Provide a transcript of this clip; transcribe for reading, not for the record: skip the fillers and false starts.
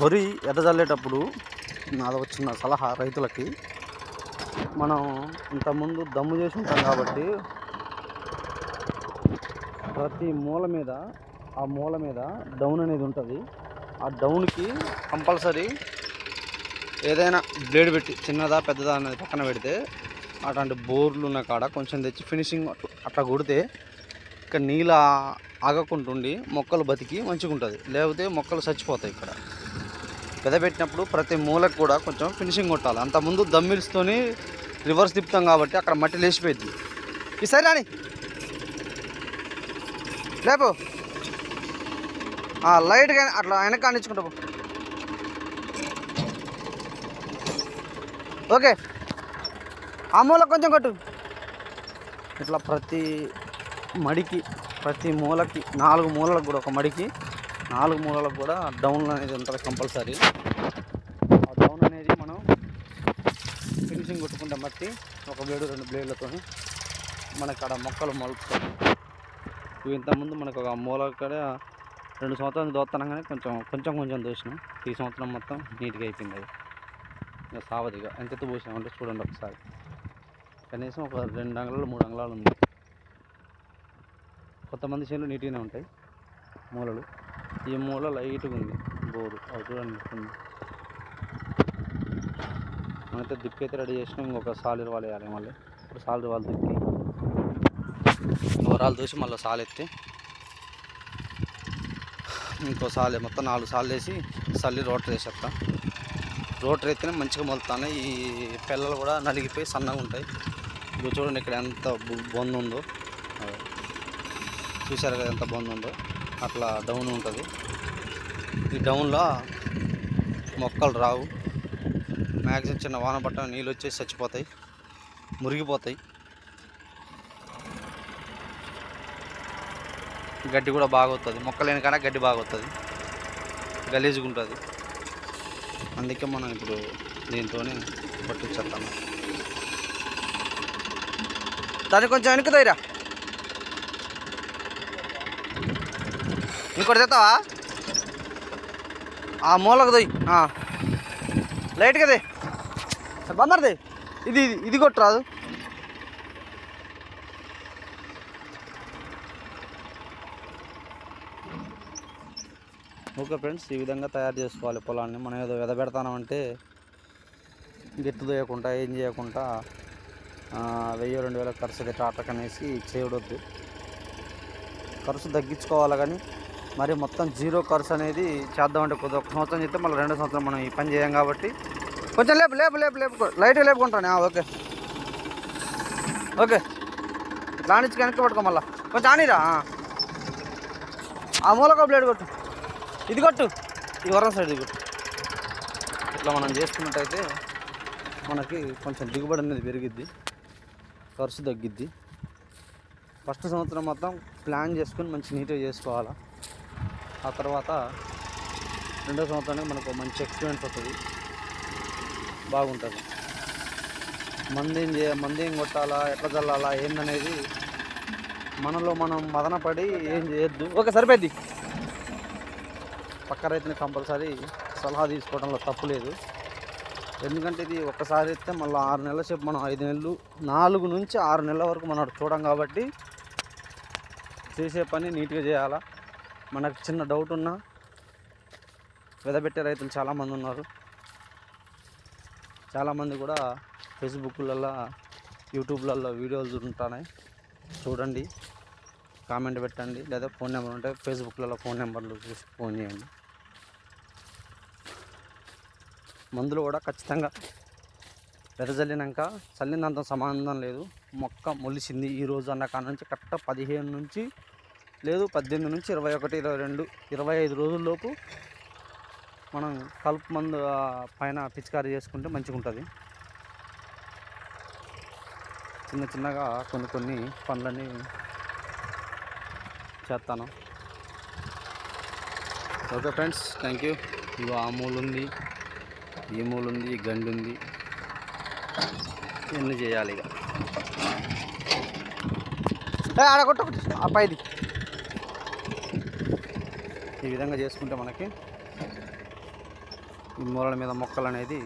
వరి ఎదజల్లేటప్పుడు నాదొక చిన్న సలహా రైతులకి. మనం ఇంతకుముందు దమ్ము చేసి ఉంటాం కాబట్టి ప్రతి మూల మీద డౌన్ అనేది ఉంటుంది. ఆ డౌన్కి కంపల్సరీ ఏదైనా బ్లేడ్ పెట్టి చిన్నదా పెద్దదా అనేది పక్కన పెడితే అట్లాంటి బోర్లు ఉన్న కాడ కొంచెం తెచ్చి ఫినిషింగ్ అట్లా కొడితే ఇక్కడ నీళ్ళు ఆగకుంటుండి మొక్కలు బతికి మంచిగా ఉంటుంది. లేకపోతే మొక్కలు చచ్చిపోతాయి. ఇక్కడ పెదపెట్టినప్పుడు ప్రతి మూలకు కూడా కొంచెం ఫినిషింగ్ కొట్టాలి. అంతకుముందు దమ్మిల్స్తోని రివర్స్ తిప్పుతాం కాబట్టి అక్కడ మట్టి లేచిపోయింది. ఈసారి రాని లేపు లైట్గా అట్లా వెనక కానిచ్చుకుంటా. ఓకే, ఆ మూల కొంచెం కొట్టు. ఇట్లా ప్రతి మడికి ప్రతి మూలకి 4 మూలలకు కూడా ఒక మడికి 4 మూలలకు కూడా డౌన్ అనేది ఉంటుంది కంపల్సరీ. ఆ డౌన్ అనేది మనం ఫినిషింగ్ కొట్టుకుంటాం బట్టి ఒక బ్లేడు 2 బ్లేడ్లతో మనకు అక్కడ మొక్కలు మొలుపుతాయి. ఇంతకుముందు మనకు ఒక మూల కాడ 2 సంవత్సరాలు దోత్తనంగానే కొంచెం దోసినాం. ఈ సంవత్సరం మొత్తం నీట్గా అయిపోయింది. అది ఇంకా సావదిగా ఎంత పోసినామంటే చూడండి ఒకసారి. కనీసం ఒక 2 అంగుళాలు 3 అంగుళాలు ఉంది. కొంతమంది చేనులు నీట్గానే ఉంటాయి మూలలు. ఈ మూల లైట్గా ఉంది బోరు. అది చూడండి. మనైతే దిక్కు అయితే రెడీ చేసినాం. ఇంకొక సాలీరు వాళ్ళు వేయాలి. మళ్ళీ ఇప్పుడు సాలీరు వాళ్ళు దిక్కి వరాలు దోసి మళ్ళీ సాలు ఎత్తి ఇంకో సాలు మొత్తం 4 సార్లు వేసి చల్లి రోటర్ వేసేస్తా. రోటర్ ఎత్తినా మంచిగా మొలుతాను. ఈ పిల్లలు కూడా నలిగిపోయి సన్నగా ఉంటాయి. ఇప్పుడు చూడండి ఇక్కడ ఎంత బొందు ఉందో. చూశారు కదా ఎంత బొందు ఉందో. అట్లా డౌన్ ఉంటుంది. ఈ డౌన్లో మొక్కలు రావు. మ్యాక్సిమం చిన్న వాన పట్ట నీళ్ళు వచ్చేసి చచ్చిపోతాయి, మురిగిపోతాయి. గడ్డి కూడా బాగా వస్తుంది. మొక్కలేని కానీ గడ్డి బాగా వస్తుంది, గలీజ్గా ఉంటుంది. అందుకే మనం ఇప్పుడు దీంతో పట్టించేస్తాము. దాన్ని కొంచెం వెనుకదైరా. ఇంకోటి తెస్తావా? ఆ మూలకు దొయ్యి లైట్గా దే బందర్ది. ఇది కొట్టరాదు. ఓకే ఫ్రెండ్స్, ఈ విధంగా తయారు చేసుకోవాలి పొలాన్ని. మనం ఏదో ఎదబెడతామంటే గెట్టు తోయకుండా ఏం చేయకుండా 1000-2000 ఖర్చు అయితే టాటక్ అనేసి చేయవద్దు. ఖర్చు తగ్గించుకోవాలి. కానీ మరి మొత్తం జీరో ఖర్చు అనేది చేద్దామంటే కొద్దిగా 1 సంవత్సరం చేస్తే మళ్ళీ 2వ సంవత్సరం మనం ఈ పని చేయం కాబట్టి కొంచెం లేపు లైట్గా లేపుకుంటాను. ఓకే ఓకే, ఇట్లా నుంచి వెనక్కి పట్టుకో. మళ్ళీ కొంచెం ఆనిరా. ఆ మూలక బ్లేడ్ కొట్టు. ఇది కొట్టు. ఈ వరం సైడ్ ఇది కొట్టు. ఇట్లా మనం చేసుకున్నట్టయితే మనకి కొంచెం దిగుబడి అనేది పెరిగిద్ది, ఖర్చు తగ్గిద్ది. ఫస్ట్ సంవత్సరం మొత్తం ప్లాన్ చేసుకుని మంచి నీట్గా చేసుకోవాలి. ఆ తర్వాత 2వ సంవత్సరానికి మనకు మంచి ఎక్స్పీరియన్స్ వస్తుంది, బాగుంటుంది. మందేం కొట్టాలా, ఎట్లా చల్లాలా ఏందనేది మనలో మనం మదనపడి ఏం చేయొద్దు. ఓకే సరిపోద్ది. పక్క రైతుని కంపల్సరీ సలహా తీసుకోవడంలో తప్పు లేదు. ఎందుకంటే ఇది ఒక్కసారి ఎత్తే మళ్ళీ 6 నెలల సేపు మనం 5 నెలలు 4 నుంచి 6 నెలల వరకు మనం చూడం కాబట్టి చేసే పని నీట్గా చేయాలా. మనకు చిన్న డౌట్ ఉన్నా వెదబెట్టే రైతులు చాలామంది ఉన్నారు. చాలామంది కూడా ఫేస్బుక్లలో యూట్యూబ్లలో వీడియోలు ఉంటున్నాయి. చూడండి, కామెంట్ పెట్టండి, లేదా ఫోన్ నెంబర్ ఉంటే ఫేస్బుక్లలో ఫోన్ నెంబర్లు చూసి ఫోన్ చేయండి. మందులు కూడా ఖచ్చితంగా వెదజల్లినాక చల్లినంత సంబంధం లేదు. మొక్క మొలిసింది ఈరోజు అన్న కాడ నుంచి కరెక్ట్ 15 నుంచి లేదు 18 నుంచి 21, 22, 25 రోజుల్లోపు మనం కలుపు మందు పైన పిచికారీ చేసుకుంటే మంచిగా ఉంటుంది. చిన్నగా కొన్ని పనులని చేస్తాను. Okay friends, thank you. ఇగో ఆ మూలు ఉంది, ఈ మూలు ఉంది, ఈ గండి ఉంది, ఇవన్నీ చేయాలి. ఇక ఆడగొట్ట అబ్బాయిది ఈ విధంగా చేసుకుంటే మనకి ఈ మూలల మీద మొక్కలు అనేది